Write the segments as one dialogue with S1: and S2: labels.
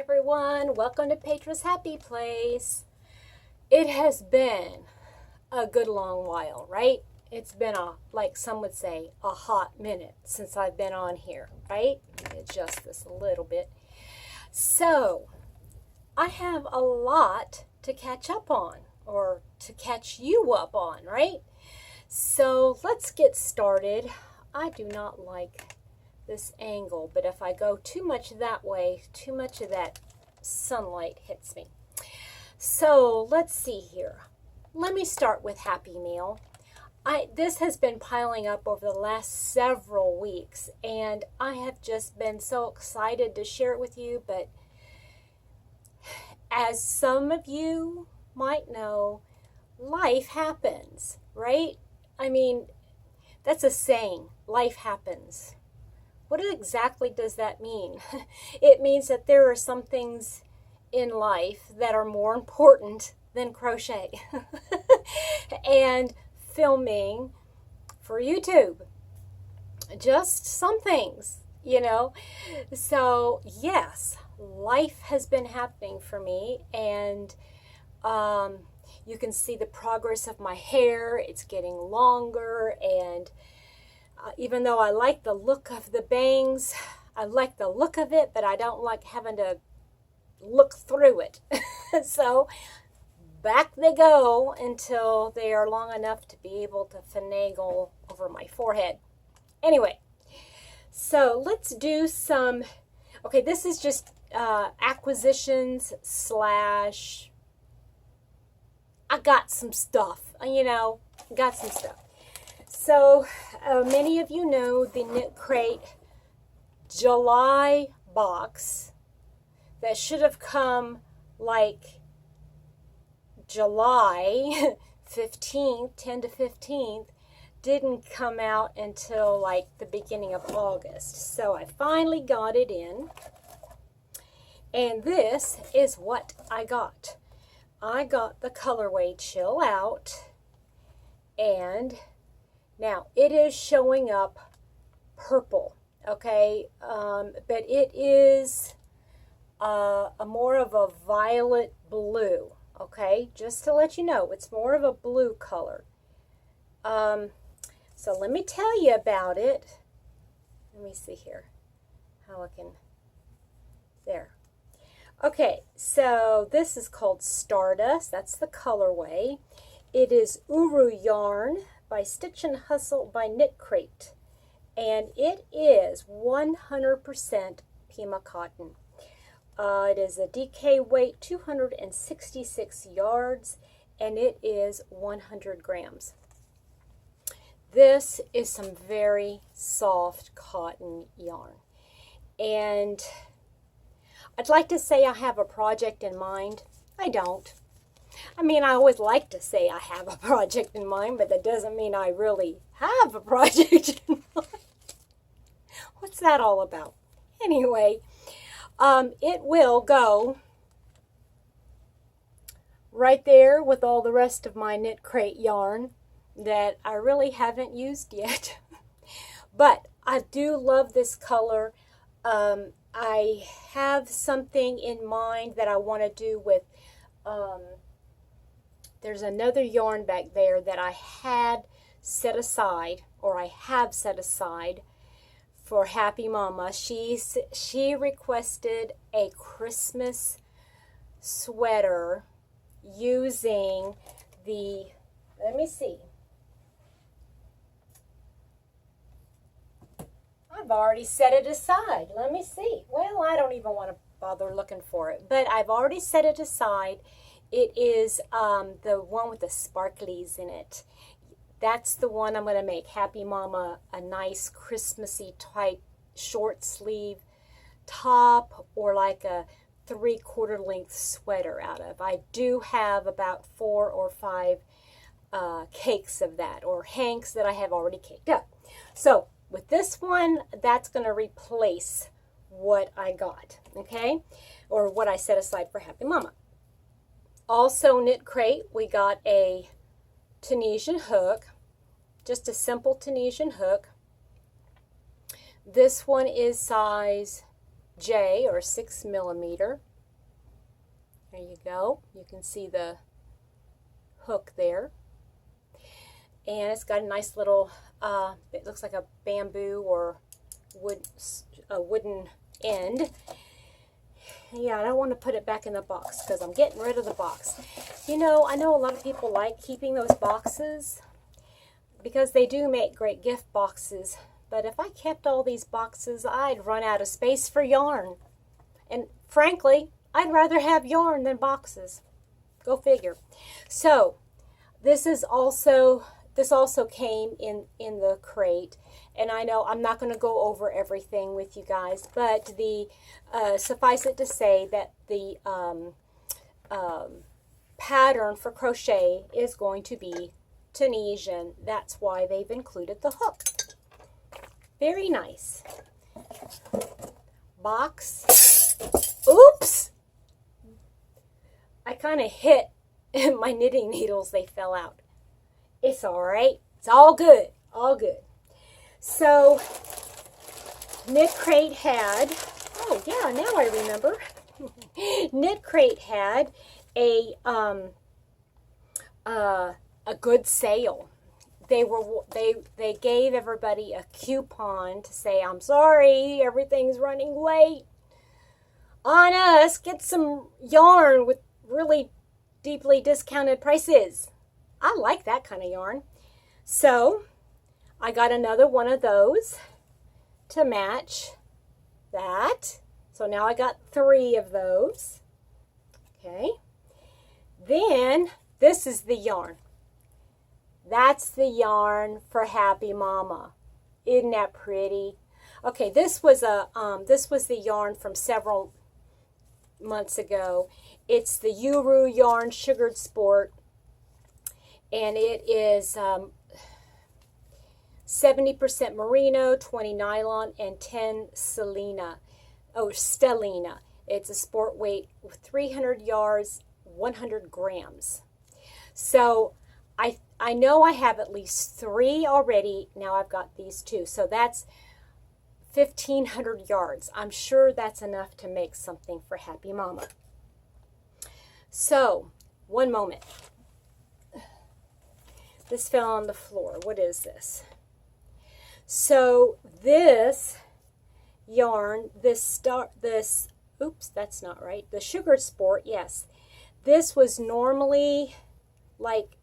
S1: everyone, welcome to Petra's Happy Place. It has been a good long while, right? It's been like some would say, a hot minute since I've been on here, right? Let me adjust this a little bit. So, I have a lot to catch up on, or to catch you up on, right? So, let's get started. I do not like this angle, but if I go too much that way, too much of that sunlight hits me. So let's see here. Let me start with Happy Meal. This has been piling up over the last several weeks, and I have just been so excited to share it with you, but as some of you might know, life happens, right? I mean, that's a saying, life happens. What exactly does that mean? It means that there are some things in life that are more important than crochet and filming for YouTube. Just some things, you know. So yes, life has been happening for me, and you can see the progress of my hair. It's getting longer, and even though I like the look of the bangs, I like the look of it, but I don't like having to look through it. So back they go until they are long enough to be able to finagle over my forehead. Anyway, so let's do some, okay, this is just acquisitions slash, I got some stuff, got some stuff. So, many of you know the Knit Crate July box that should have come like July 15th, 10 to 15th, didn't come out until like the beginning of August. So I finally got it in, and this is what I got. I got the colorway Chill Out, and now, it is showing up purple, okay, but it is a more of a violet blue, okay, just to let you know, it's more of a blue color. So let me tell you about it. Let me see here how I can, there. Okay, so this is called Stardust, that's the colorway. It is Uru yarn by Stitch and Hustle by Knit Crate, and it is 100% Pima cotton. It is a DK weight 266 yards, and it is 100 grams. This is some very soft cotton yarn, and I'd like to say I have a project in mind. I don't. I mean, I always like to say I have a project in mind, but that doesn't mean I really have a project in mind. What's that all about? Anyway, it will go right there with all the rest of my Knit Crate yarn that I really haven't used yet. But I do love this color. I have something in mind that I want to do with there's another yarn back there that I had set aside, or I have set aside for Happy Mama. She requested a Christmas sweater using the, let me see. I've already set it aside. Let me see. Well, I don't even want to bother looking for it, but I've already set it aside. It is the one with the sparklies in it. That's the one I'm going to make Happy Mama a nice Christmassy type short sleeve top, or like a 3/4 length sweater out of. I do have about 4 or 5 cakes of that, or hanks that I have already caked up. So with this one, that's going to replace what I got, okay, or what I set aside for Happy Mama. Also, Knit Crate, we got a Tunisian hook, just a simple Tunisian hook. This one is size J, or 6 millimeter. There you go. You can see the hook there. And it's got a nice little, it looks like a bamboo or a wooden end. Yeah, I don't want to put it back in the box because I'm getting rid of the box. You know, I know a lot of people like keeping those boxes because they do make great gift boxes. But if I kept all these boxes, I'd run out of space for yarn. And frankly, I'd rather have yarn than boxes. Go figure. So this also came in the crate. And I know I'm not going to go over everything with you guys, but suffice it to say that the pattern for crochet is going to be Tunisian. That's why they've included the hook. Very nice. Box. Oops! I kind of hit my knitting needles. They fell out. It's all right. It's all good. All good. So, Knit Crate had, oh yeah, now I remember. Knit Crate had a good sale. They gave everybody a coupon to say, I'm sorry, everything's running late on us. Get some yarn with really deeply discounted prices. I like that kind of yarn. So I got another one of those to match that. So now I got 3 of those. Okay. Then this is the yarn. That's the yarn for Happy Mama. Isn't that pretty? Okay, this was the yarn from several months ago. It's the Uru Yarn Sugared Sport, and it is 70% merino, 20 nylon, and 10 stellina. It's a sport weight with 300 yards, 100 grams. So I know I have at least 3 already. Now I've got these 2. So that's 1,500 yards. I'm sure that's enough to make something for Happy Mama. So, one moment. This fell on the floor. What is this? So this yarn, oops, that's not right. The Sugar Sport, yes. This was normally like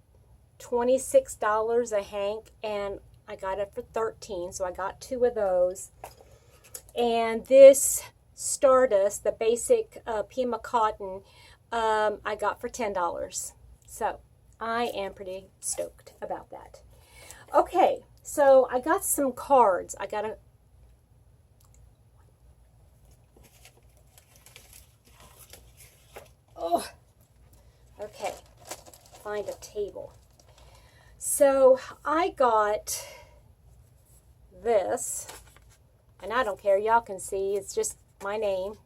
S1: $26 a hank, and I got it for $13, so I got 2 of those. And this Stardust, the basic Pima cotton, I got for $10. So I am pretty stoked about that. Okay, so I got some cards. Okay, find a table. So I got this, and I don't care, y'all can see, it's just my name.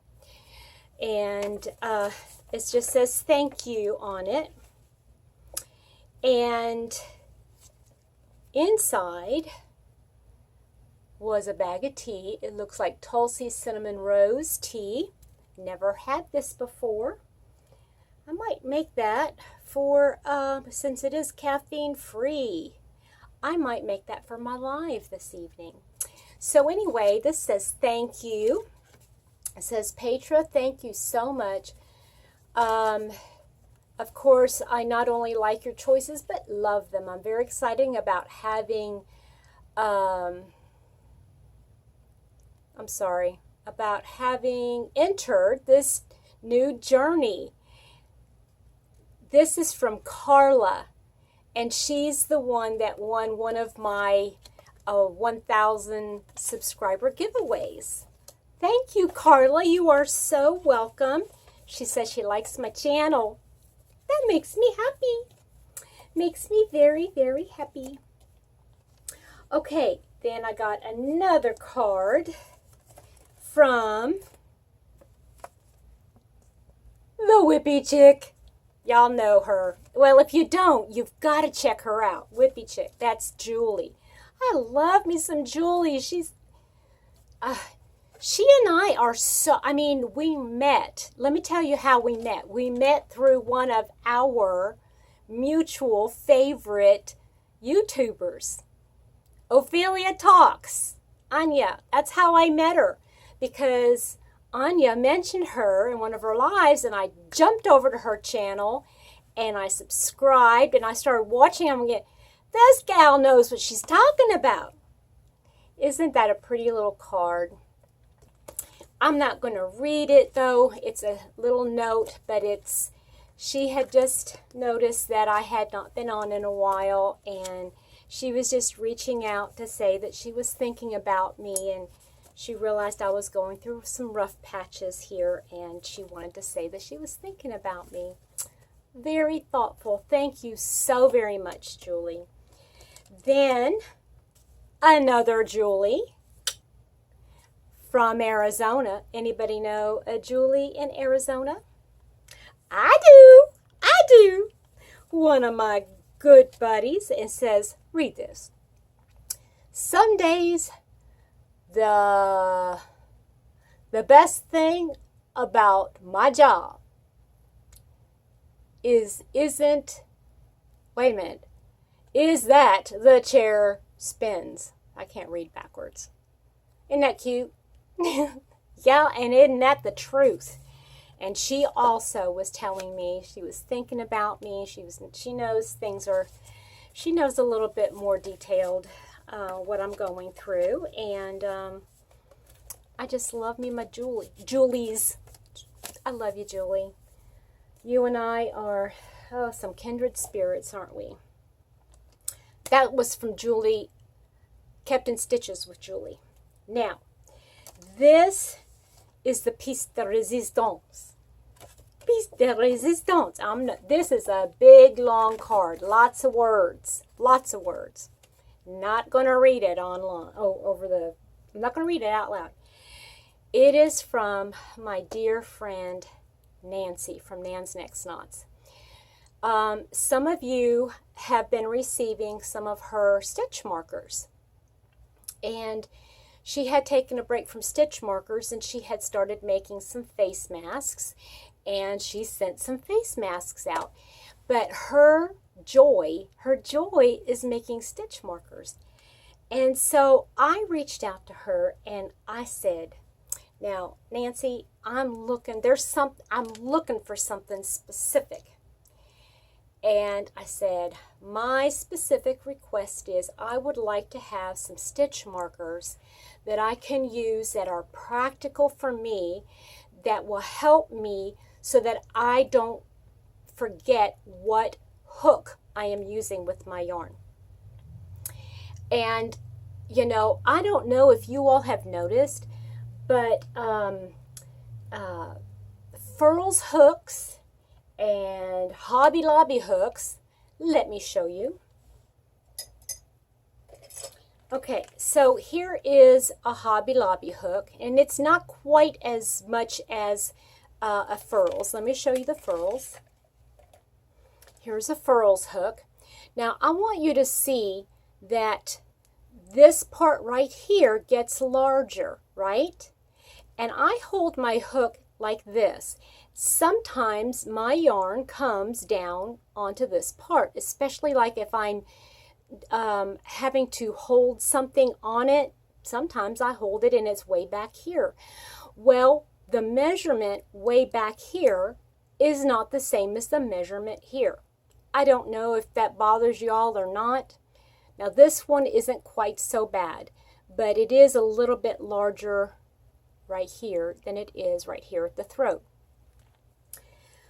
S1: And it just says thank you on it. And inside was a bag of tea. It looks like Tulsi Cinnamon Rose tea. Never had this before. I might make that for, since it is caffeine free, I might make that for my live this evening. So anyway, this says thank you. It says, Petra, thank you so much. Of course, I not only like your choices, but love them. I'm very excited about having, about having entered this new journey. This is from Carla, and she's the one that won one of my 1,000 subscriber giveaways. Thank you, Carla. You are so welcome. She says she likes my channel. That makes me happy. Makes me very, very happy. Okay, then I got another card from the Whippy Chick. Y'all know her. Well, if you don't, you've got to check her out. Whippy Chick. That's Julie. I love me some Julie. She and I are so, I mean, we met. Let me tell you how we met. We met through one of our mutual favorite YouTubers, Ophelia Talks. Anya, that's how I met her, because Anya mentioned her in one of her lives, and I jumped over to her channel and I subscribed and I started watching them again. This gal knows what she's talking about. Isn't that a pretty little card? I'm not going to read it though. It's a little note, but she had just noticed that I had not been on in a while, and she was just reaching out to say that she was thinking about me, and she realized I was going through some rough patches here, and she wanted to say that she was thinking about me. Very thoughtful. Thank you so very much, Julie. Then another Julie from Arizona. Anybody know a Julie in Arizona? I do. One of my good buddies, and says, read this. Some days the best thing about my job is that the chair spins. I can't read backwards. Isn't that cute? Yeah, and isn't that the truth? And she also was telling me, she was thinking about me. She knows she knows a little bit more detailed what I'm going through. And I just love me my Julies. I love you, Julie. You and I are some kindred spirits, aren't we? That was from Julie, Kept in Stitches with Julie. Now, this is the piece de resistance. Piece de resistance. This is a big, long card. Lots of words. Lots of words. Not going to read it online. I'm not going to read it out loud. It is from my dear friend Nancy from Nan's Next Knots. Some of you have been receiving some of her stitch markers. And she had taken a break from stitch markers, and she had started making some face masks, and she sent some face masks out. But her joy is making stitch markers. And so I reached out to her and I said, now, Nancy, I'm looking for something specific. And I said, my specific request is I would like to have some stitch markers that I can use that are practical for me, that will help me so that I don't forget what hook I am using with my yarn. And, you know, I don't know if you all have noticed, but Furls Hooks and Hobby Lobby hooks, let me show you. Okay, so here is a Hobby Lobby hook, and it's not quite as much as a Furls. Let me show you the Furls. Here's a Furls hook. Now, I want you to see that this part right here gets larger, right? And I hold my hook like this. Sometimes my yarn comes down onto this part, especially like if I'm having to hold something on it. Sometimes I hold it and it's way back here. Well, the measurement way back here is not the same as the measurement here. I don't know if that bothers y'all or not. Now this one isn't quite so bad, but it is a little bit larger right here than it is right here at the throat.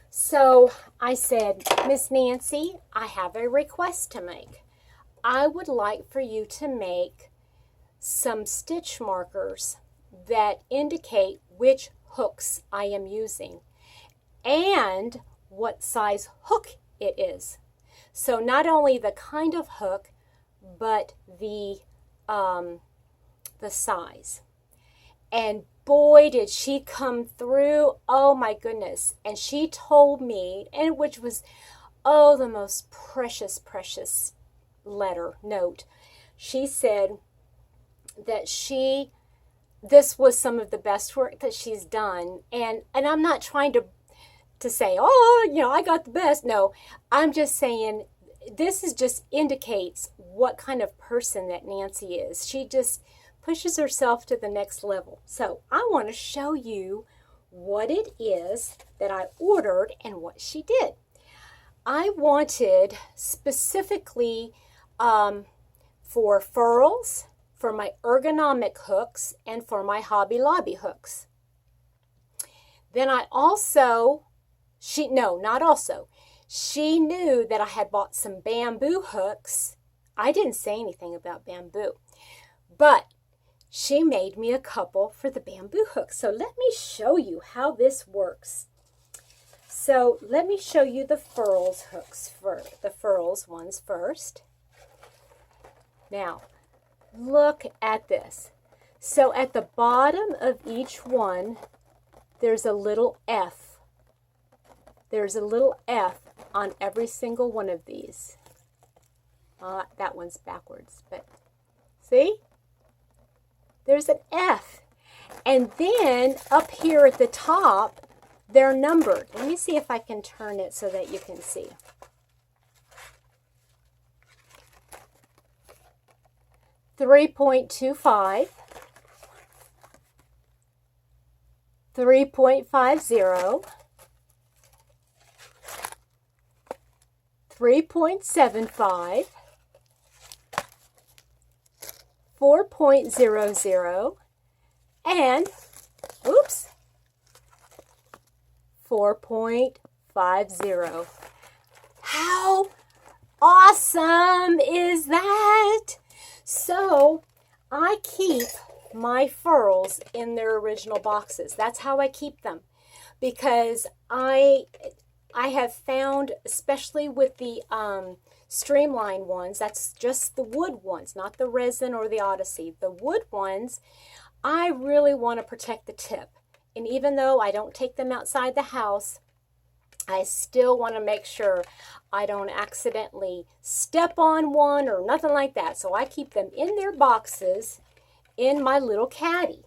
S1: So I said, Miss Nancy, I have a request to make. I would like for you to make some stitch markers that indicate which hooks I am using and what size hook it is. So not only the kind of hook, but the size. And boy, did she come through. Oh my goodness. And she told me, and which was, oh, the most precious, precious note. She said that she this was some of the best work that she's done. And I'm not trying to say, oh, you know, I got the best. No, I'm just saying this is just indicates what kind of person that Nancy is. She just pushes herself to the next level. So I want to show you what it is that I ordered and what she did. I wanted specifically for furls, for my ergonomic hooks, and for my Hobby Lobby hooks. Then I also, she knew that I had bought some bamboo hooks. I didn't say anything about bamboo, but she made me a couple for the bamboo hooks. So let me show you how this works. So let me show you the Furls hooks first, the Furls ones first. Now, look at this. So at the bottom of each one, there's a little F. There's a little F on every single one of these. That one's backwards, but see? There's an F. And then up here at the top, they're numbered. Let me see if I can turn it so that you can see. .25, 3.50, 3.75, 4.00, and, oops, 4.50. How awesome is that? So I keep my furls in their original boxes. That's how I keep them, because I have found, especially with the streamline ones, that's just the wood ones, not the resin or the Odyssey. The wood ones, I really want to protect the tip. And even though I don't take them outside the house, I still want to make sure I don't accidentally step on one or nothing like that. So I keep them in their boxes in my little caddy.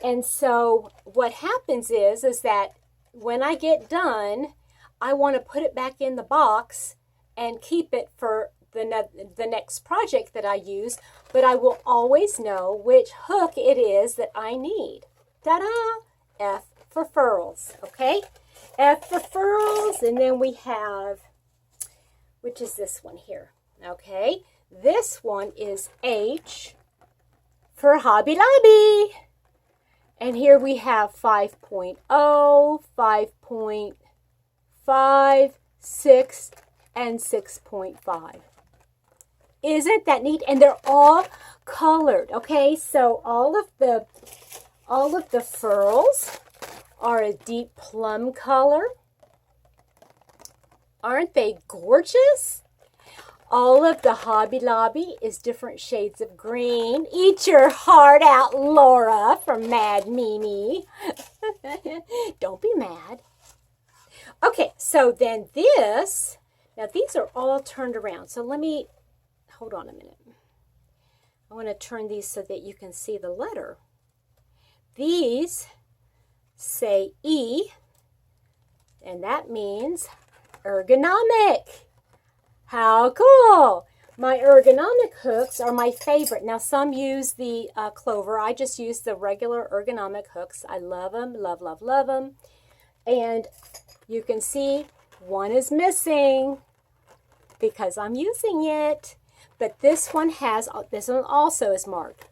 S1: And so what happens is that when I get done, I want to put it back in the box and keep it for the next project that I use, but I will always know which hook it is that I need. Ta-da! F for furls, okay? F for furls, and then we have, which is this one here, okay? This one is H for Hobby Lobby. And here we have 5.0, 5.5, 6, and 6.5. Isn't that neat? And they're all colored, okay? So all of the furls are a deep plum color. Aren't they gorgeous? All of the Hobby Lobby is different shades of green. Eat your heart out, Laura, from Mad Mimi. Don't be mad. Okay, so then this, now these are all turned around. So let me, hold on a minute. I want to turn these so that you can see the letter. These say E, and that means ergonomic. How cool! My ergonomic hooks are my favorite. Now, some use the clover. I just use the regular ergonomic hooks. I love them, love, love, love them. And you can see one is missing because I'm using it. But this one also is marked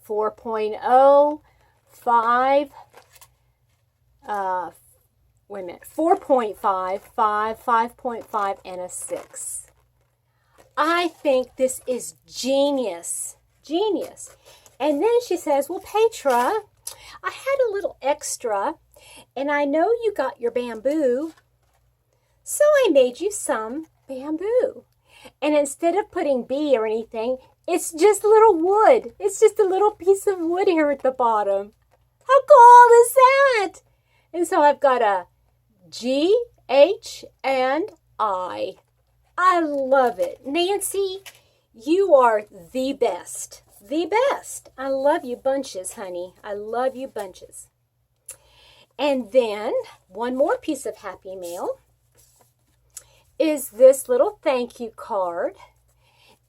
S1: 4.0, 5, wait a minute, 4.5, 5, 5.5, and a 6. I think this is genius. Genius. And then she says, well, Petra, I had a little extra, and I know you got your bamboo, so I made you some bamboo. And instead of putting B or anything, it's just little wood. It's just a little piece of wood here at the bottom. How cool is that? And so I've got a G, H, and I. I love it. Nancy, you are the best. the best. I love you bunches, honey. I love you bunches. And then one more piece of happy mail is this little thank you card.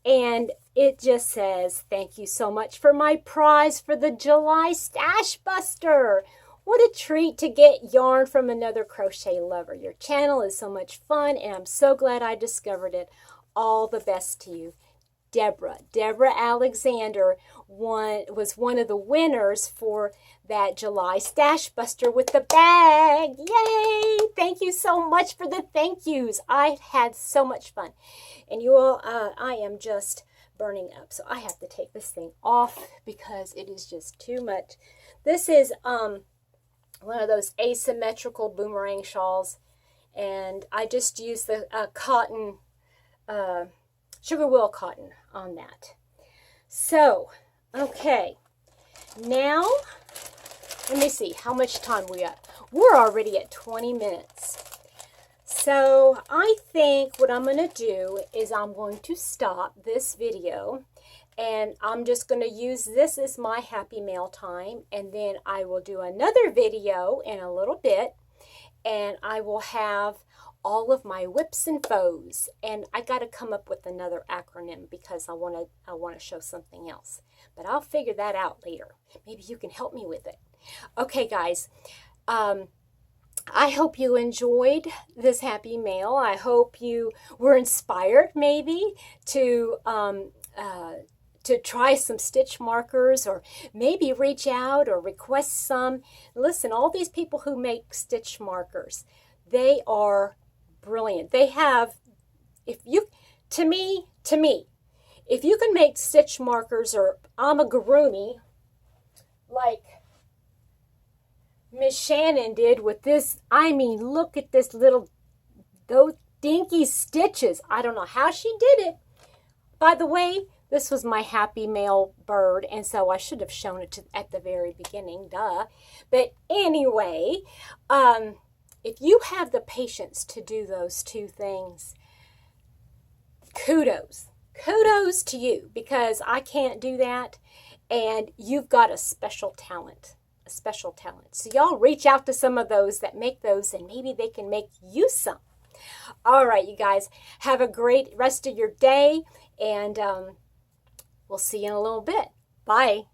S1: And it just says, thank you so much for my prize for the July Stash Buster. What a treat to get yarn from another crochet lover. Your channel is so much fun, and I'm so glad I discovered it. All the best to you. Deborah Alexander was one of the winners for that July Stash Buster with the bag. Yay! Thank you so much for the thank yous. I had so much fun. And you all, I am just burning up. So I have to take this thing off because it is just too much. This is one of those asymmetrical boomerang shawls. And I just used the cotton, sugar wool cotton on that. So, okay. Now, let me see how much time we got. We're already at 20 minutes. So I think what I'm going to do is I'm going to stop this video, and I'm just going to use this as my happy mail time, and then I will do another video in a little bit, and I will have all of my whips and foes, and I got to come up with another acronym because I want to show something else, but I'll figure that out later. Maybe you can help me with it. Okay, guys. I hope you enjoyed this happy mail. I hope you were inspired maybe to try some stitch markers, or maybe reach out or request some. Listen, all these people who make stitch markers, they are brilliant. They have, to me, if you can make stitch markers or amigurumi like Miss Shannon did with this, I mean, look at this those dinky stitches. I don't know how she did it. By the way, this was my happy mail bird, and so I should have shown it at the very beginning, duh. But anyway, if you have the patience to do those two things, kudos to you, because I can't do that, and you've got a special talent. So y'all reach out to some of those that make those, and maybe they can make you some. All right, you guys, have a great rest of your day, and we'll see you in a little bit. Bye.